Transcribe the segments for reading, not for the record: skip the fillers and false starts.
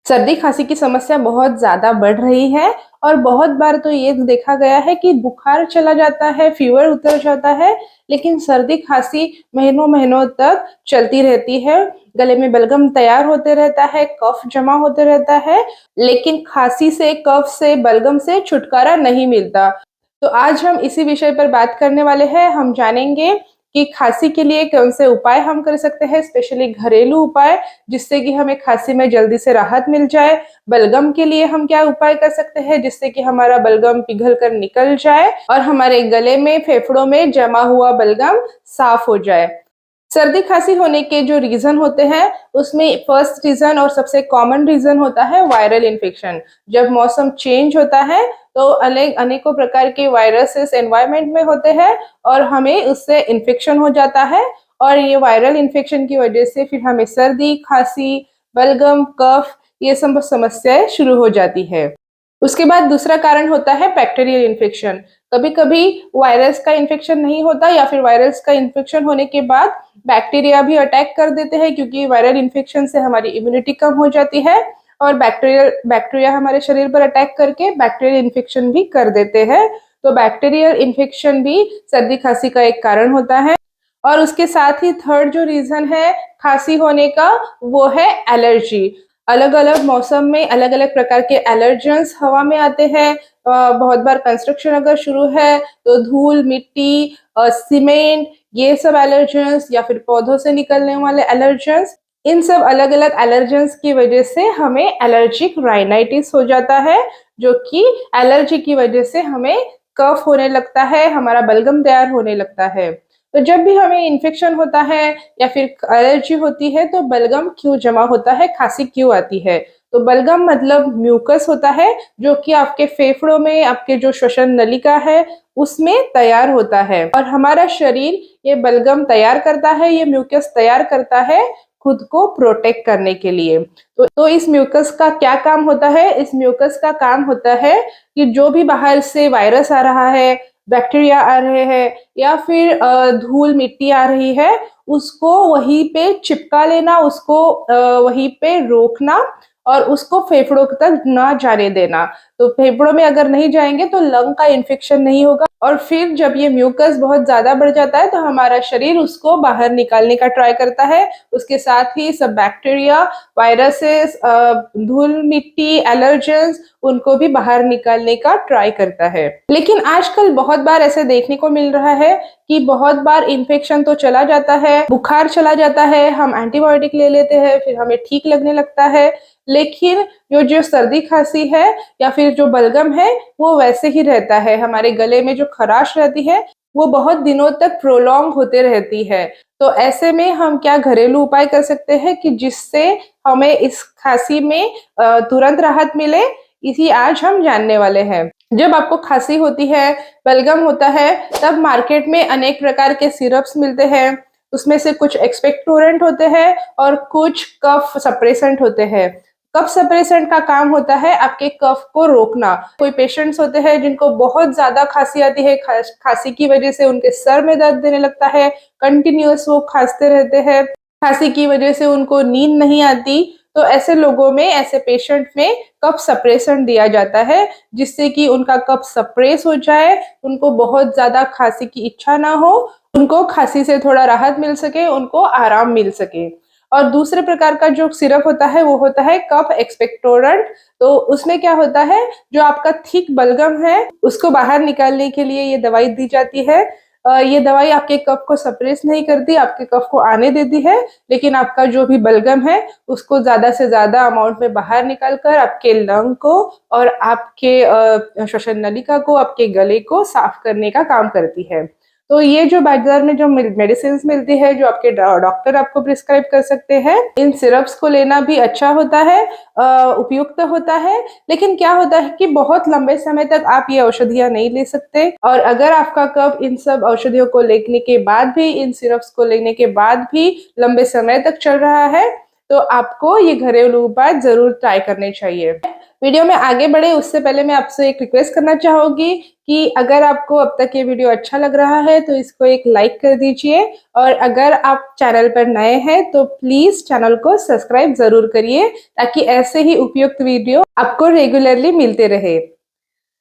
सर्दी खांसी की समस्या बहुत ज़्यादा बढ़ रही है और बहुत बार तो ये देखा गया है कि बुखार चला जाता है, फीवर उतर जाता है, लेकिन सर्दी खांसी महीनों-महीनों तक चलती रहती है। गले में बलगम तैयार होते रहता है, कफ जमा होते रहता है, लेकिन खांसी से, कफ से, बलगम से छुटकारा नहीं मिलता। तो आज हम इसी विषय पर बात करने वाले हैं। हम जानेंगे कि खांसी के लिए कौन से उपाय हम कर सकते हैं, स्पेशली घरेलू उपाय, जिससे कि हमें खांसी में जल्दी से राहत मिल जाए। बलगम के लिए हम क्या उपाय कर सकते हैं जिससे कि हमारा बलगम पिघल कर निकल जाए और हमारे गले में, फेफड़ों में जमा हुआ बलगम साफ हो जाए। सर्दी खांसी होने के जो रीजन होते हैं, उसमें फर्स्ट रीजन और सबसे कॉमन रीजन होता है वायरल इन्फेक्शन। जब मौसम चेंज होता है तो अनेकों प्रकार के वायरसेस एनवायरनमेंट में होते हैं और हमें उससे इन्फेक्शन हो जाता है और ये वायरल इन्फेक्शन की वजह से फिर हमें सर्दी, खांसी, बलगम, कफ ये सब समस्याएं शुरू हो जाती है। उसके बाद दूसरा कारण होता है बैक्टीरियल इन्फेक्शन। कभी-कभी वायरस का इन्फेक्शन नहीं होता या फिर वायरस का इन्फेक्शन होने के बाद बैक्टीरिया भी अटैक कर देते हैं, क्योंकि वायरल इन्फेक्शन से हमारी इम्यूनिटी कम हो जाती है और बैक्टीरिया हमारे शरीर पर अटैक करके बैक्टीरियल इन्फेक्शन भी कर देते हैं। तो बैक्टीरियल इन्फेक्शन भी सर्दी खांसी का एक कारण होता है। और उसके साथ ही थर्ड जो रीजन है खांसी होने का, वो है एलर्जी। अलग-अलग मौसम में अलग-अलग प्रकार के एलर्जेंस हवा में आते हैं। बहुत बार कंस्ट्रक्शन अगर शुरू है तो धूल, मिट्टी, सीमेंट, ये सब एलर्जेंस या फिर पौधों से निकलने वाले एलर्जेंस, इन सब अलग-अलग एलर्जेंस की वजह से हमें एलर्जिक राइनाइटिस हो जाता है, जो कि एलर्जी की वजह से हमें कफ होने लगता है, हमारा बलगम तैयार होने लगता है। तो जब भी हमें इन्फेक्शन होता है या फिर एलर्जी होती है तो बलगम क्यों जमा होता है, खांसी क्यों आती है? तो बलगम मतलब म्यूकस होता है, जो कि आपके फेफड़ों में, आपके जो श्वसन नलिका है उसमें तैयार होता है और हमारा शरीर ये बलगम तैयार करता है, ये म्यूकस तैयार करता है खुद को प्रोटेक्ट करने के लिए। तो इस म्यूकस का क्या काम होता है? इस म्यूकस का काम होता है कि जो भी बाहर से वायरस आ रहा है, बैक्टीरिया आ रहे हैं या फिर धूल मिट्टी आ रही है, उसको वहीं पे चिपका लेना, उसको वहीं पे रोकना और उसको फेफड़ों तक ना जाने देना। तो फेफड़ों में अगर नहीं जाएंगे तो लंग का इन्फेक्शन नहीं होगा और फिर जब ये म्यूकस बहुत ज्यादा बढ़ जाता है तो हमारा शरीर उसको बाहर निकालने का ट्राई करता है। उसके साथ ही सब बैक्टीरिया, वायरसेस, धूल मिट्टी, एलर्जेंस, उनको भी बाहर निकालने का ट्राई करता है। लेकिन आजकल बहुत बार ऐसे देखने को मिल रहा है कि बहुत बार इन्फेक्शन तो चला जाता है, बुखार चला जाता है, हम एंटीबायोटिक ले लेते हैं, फिर हमें ठीक लगने लगता है, लेकिन जो सर्दी खांसी है या फिर जो बलगम है वो वैसे ही रहता है। हमारे गले में जो खराश रहती है वो बहुत दिनों तक प्रोलॉन्ग होते रहती है। तो ऐसे में हम क्या घरेलू उपाय कर सकते हैं कि जिससे हमें इस खांसी में तुरंत राहत मिले, इसी आज हम जानने वाले हैं। जब आपको खांसी होती है, बलगम होता है, तब मार्केट में अनेक प्रकार के सिरप्स मिलते हैं। उसमें से कुछ एक्सपेक्टोरेंट होते हैं और कुछ कफ सप्रेसेंट होते हैं। कफ सप्रेसेंट का काम होता है आपके कफ को रोकना। कोई पेशेंट्स होते हैं जिनको बहुत ज्यादा खांसी आती है, खांसी की वजह से उनके सर में दर्द देने लगता है, कंटिन्यूअस वो खांसते रहते हैं, खांसी की वजह से उनको नींद नहीं आती। तो ऐसे लोगों में, ऐसे पेशेंट में कफ सप्रेसेंट दिया जाता है, जिससे कि उनका कफ सप्रेस हो जाए, उनको बहुत ज्यादा खांसी की इच्छा ना हो, उनको खांसी से थोड़ा राहत मिल सके, उनको आराम मिल सके। और दूसरे प्रकार का जो सिरप होता है वो होता है कफ एक्सपेक्टोरेंट। तो उसमें क्या होता है, जो आपका थिक बलगम है उसको बाहर निकालने के लिए ये दवाई दी जाती है। ये दवाई आपके कफ को सप्रेस नहीं करती, आपके कफ को आने देती है, लेकिन आपका जो भी बलगम है उसको ज्यादा से ज्यादा अमाउंट में बाहर निकाल कर आपके लंग को और आपके श्वसन नलिका को, आपके गले को साफ करने का काम करती है। तो ये जो बाजार में जो मेडिसिन मिलती है, जो आपके डॉक्टर आपको प्रिस्क्राइब कर सकते हैं, इन सिरप्स को लेना भी अच्छा होता है, उपयुक्त होता है। लेकिन क्या होता है कि बहुत लंबे समय तक आप ये औषधियां नहीं ले सकते और अगर आपका कफ इन सब औषधियों को लेने के बाद भी, इन सिरप्स को लेने के बाद भी लंबे समय तक चल रहा है, तो आपको ये घरेलू उपाय जरूर ट्राई करने चाहिए। वीडियो में आगे बढ़े उससे पहले मैं आपसे एक रिक्वेस्ट करना चाहूंगी कि अगर आपको अब तक ये वीडियो अच्छा लग रहा है तो इसको एक लाइक कर दीजिए, और अगर आप चैनल पर नए हैं तो प्लीज चैनल को सब्सक्राइब जरूर करिए ताकि ऐसे ही उपयुक्त वीडियो आपको रेगुलरली मिलते रहे।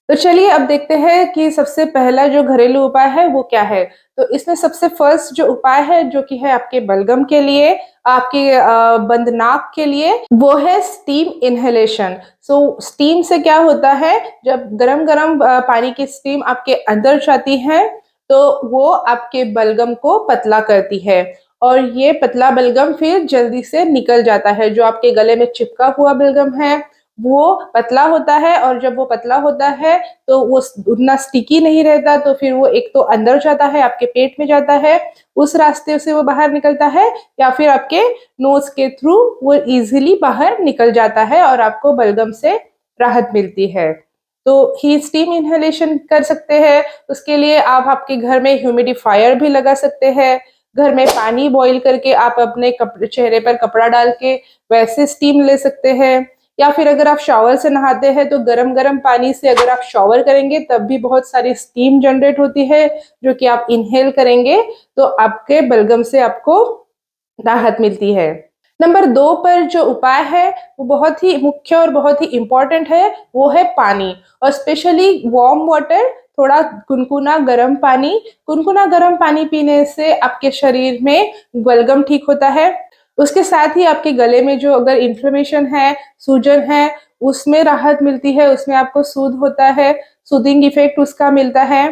तो चलिए अब देखते हैं कि सबसे पहला जो घरेलू उपाय है वो क्या है। तो इसमें सबसे फर्स्ट जो उपाय है जो कि है आपके बलगम के लिए, आपके बंद नाक के लिए, वो है स्टीम इनहेलेशन। सो स्टीम से क्या होता है, जब गरम गरम पानी की स्टीम आपके अंदर जाती है तो वो आपके बलगम को पतला करती है, और ये पतला बलगम फिर जल्दी से निकल जाता है। जो आपके गले में चिपका हुआ बलगम है वो पतला होता है, और जब वो पतला होता है तो वो उतना स्टिकी नहीं रहता, तो फिर वो एक तो अंदर जाता है, आपके पेट में जाता है, उस रास्ते से वो बाहर निकलता है, या फिर आपके नोज के थ्रू वो इजीली बाहर निकल जाता है और आपको बलगम से राहत मिलती है। तो ही स्टीम इनहेलेशन कर सकते हैं। उसके लिए आप आपके घर में ह्यूमिडिफायर भी लगा सकते हैं। घर में पानी बॉईल करके आप अपने चेहरे पर कपड़ा डाल के वैसे स्टीम ले सकते हैं, या फिर अगर आप शॉवर से नहाते हैं तो गरम गरम पानी से अगर आप शॉवर करेंगे तब भी बहुत सारी स्टीम जनरेट होती है जो कि आप इनहेल करेंगे तो आपके बलगम से आपको राहत मिलती है। नंबर 2 पर जो उपाय है वो बहुत ही मुख्य और बहुत ही इम्पोर्टेंट है, वो है पानी, और स्पेशली वार्म वाटर, थोड़ा गुनगुना गर्म पानी। गुनगुना गर्म पानी पीने से आपके शरीर में बलगम ठीक होता है। उसके साथ ही आपके गले में जो अगर इन्फ्लेमेशन है, सूजन है, उसमें राहत मिलती है, उसमें आपको सूद होता है, सूदिंग इफेक्ट उसका मिलता है।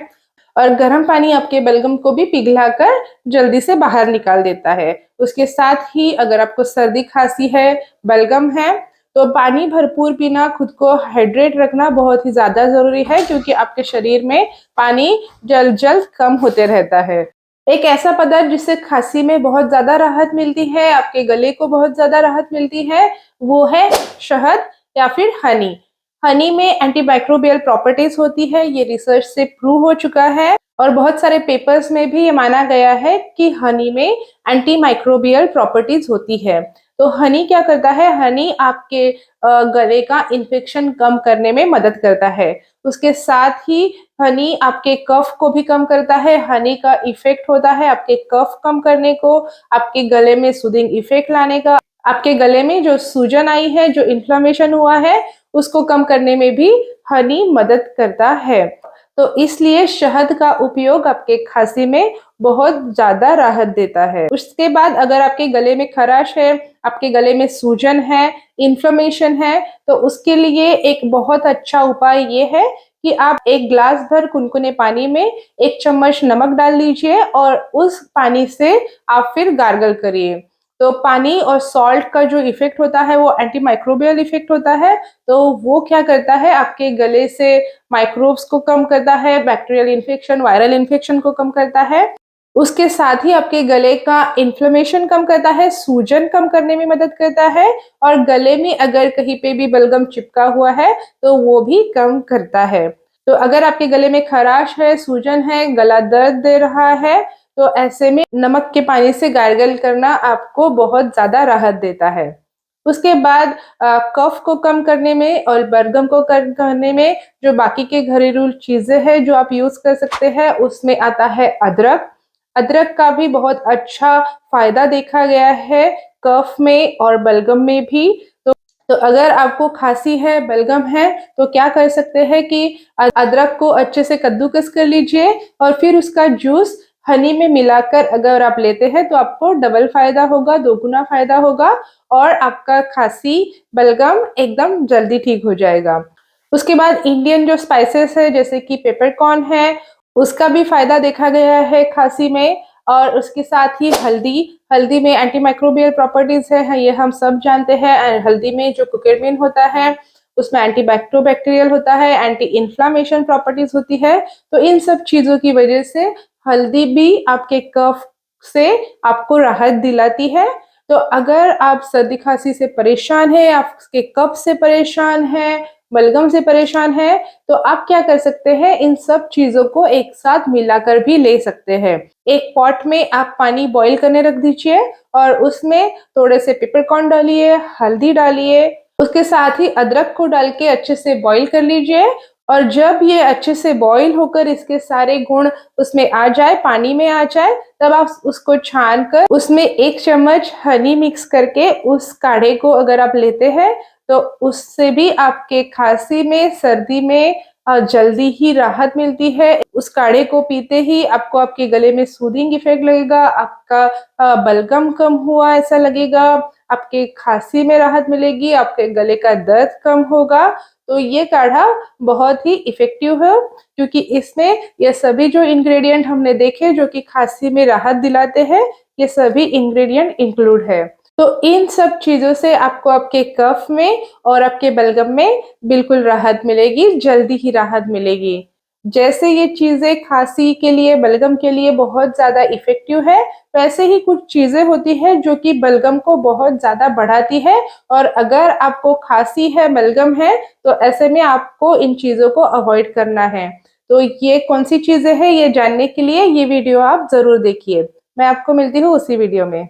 और गर्म पानी आपके बलगम को भी पिघलाकर जल्दी से बाहर निकाल देता है। उसके साथ ही अगर आपको सर्दी खांसी है, बलगम है, तो पानी भरपूर पीना, खुद को हाइड्रेट रखना बहुत ही ज्यादा जरूरी है, क्योंकि आपके शरीर में पानी जल्द जल्द कम होते रहता है। एक ऐसा पदार्थ जिससे खांसी में बहुत ज्यादा राहत मिलती है, आपके गले को बहुत ज्यादा राहत मिलती है, वो है शहद या फिर हनी। हनी में एंटीमाइक्रोबियल प्रॉपर्टीज होती है, ये रिसर्च से प्रूव हो चुका है, और बहुत सारे पेपर्स में भी ये माना गया है कि हनी में एंटीमाइक्रोबियल प्रॉपर्टीज होती है। तो हनी क्या करता है, हनी आपके गले का इन्फेक्शन कम करने में मदद करता है। उसके साथ ही हनी आपके कफ को भी कम करता है। हनी का इफेक्ट होता है आपके कफ कम करने को, आपके गले में सूदिंग इफेक्ट लाने का, आपके गले में जो सूजन आई है, जो इन्फ्लेमेशन हुआ है, उसको कम करने में भी हनी मदद करता है। तो इसलिए शहद का उपयोग आपके खांसी में बहुत ज्यादा राहत देता है। उसके बाद अगर आपके गले में खराश है, आपके गले में सूजन है, इन्फ्लेमेशन है, तो उसके लिए एक बहुत अच्छा उपाय ये है कि आप एक ग्लास भर कुनकुने पानी में 1 चम्मच नमक डाल लीजिए और उस पानी से आप फिर गार्गल करिए। तो पानी और सॉल्ट का जो इफेक्ट होता है वो एंटीमाइक्रोबियल इफेक्ट होता है, तो वो क्या करता है, आपके गले से माइक्रोब्स को कम करता है, बैक्टीरियल इन्फेक्शन, वायरल इन्फेक्शन को कम करता है। उसके साथ ही आपके गले का इन्फ्लेमेशन कम करता है, सूजन कम करने में मदद करता है, और गले में अगर कहीं पे भी बलगम चिपका हुआ है तो वो भी कम करता है। तो अगर आपके गले में खराश है, सूजन है, गला दर्द दे रहा है, तो ऐसे में नमक के पानी से गार्गल करना आपको बहुत ज्यादा राहत देता है। उसके बाद कफ को कम करने में और बलगम को कम करने में जो बाकी के घरेलू चीजें हैं जो आप यूज कर सकते हैं, उसमें आता है अदरक। अदरक का भी बहुत अच्छा फायदा देखा गया है कफ में और बलगम में भी। तो अगर आपको खांसी है, बलगम है, तो क्या कर सकते हैं कि अदरक को अच्छे से कद्दूकस कर लीजिए और फिर उसका जूस हनी में मिलाकर अगर आप लेते हैं तो आपको डबल फायदा होगा, दोगुना फायदा होगा, और आपका खांसी बलगम एकदम जल्दी ठीक हो जाएगा। उसके बाद इंडियन जो स्पाइसेस है जैसे कि पेपरकॉर्न है, उसका भी फायदा देखा गया है खांसी में। और उसके साथ ही हल्दी, हल्दी में एंटीमाइक्रोबियल प्रॉपर्टीज है, ये हम सब जानते हैं। हल्दी में जो कुकुरबिन होता है उसमें एंटीबैक्टीरियल होता है, एंटी इन्फ्लामेशन प्रॉपर्टीज होती है। तो इन सब चीजों की वजह से हल्दी भी आपके कफ से आपको राहत दिलाती है। तो अगर आप सर्दी खांसी से परेशान है, आपके कफ से परेशान है, बलगम से परेशान है, तो आप क्या कर सकते हैं, इन सब चीजों को एक साथ मिलाकर भी ले सकते हैं। एक पॉट में आप पानी बॉईल करने रख दीजिए और उसमें थोड़े से पेपरकॉर्न डालिए, हल्दी डालिए, उसके साथ ही अदरक को डाल के अच्छे से बॉईल कर लीजिए और जब ये अच्छे से बॉईल होकर इसके सारे गुण उसमें आ जाए, पानी में आ जाए, तब आप उसको छान कर उसमें 1 चम्मच हनी मिक्स करके उस काढ़े को अगर आप लेते हैं तो उससे भी आपके खांसी में, सर्दी में जल्दी ही राहत मिलती है। उस काढ़े को पीते ही आपको आपके गले में सूदिंग इफेक्ट लगेगा, आपका बलगम कम हुआ ऐसा लगेगा, आपके खांसी में राहत मिलेगी, आपके गले का दर्द कम होगा। तो ये काढ़ा बहुत ही इफेक्टिव है क्योंकि इसमें ये सभी जो इंग्रेडिएंट हमने देखे जो कि खांसी में राहत दिलाते हैं, ये सभी इंग्रेडिएंट इंक्लूड है। तो इन सब चीजों से आपको आपके कफ में और आपके बलगम में बिल्कुल राहत मिलेगी, जल्दी ही राहत मिलेगी। जैसे ये चीजें खांसी के लिए, बलगम के लिए बहुत ज्यादा इफेक्टिव है, वैसे ही कुछ चीजें होती है जो कि बलगम को बहुत ज्यादा बढ़ाती है और अगर आपको खांसी है, बलगम है, तो ऐसे में आपको इन चीजों को अवॉइड करना है। तो ये कौन सी चीजें हैं ये जानने के लिए ये वीडियो आप जरूर देखिए। मैं आपको मिलती हूँ उसी वीडियो में।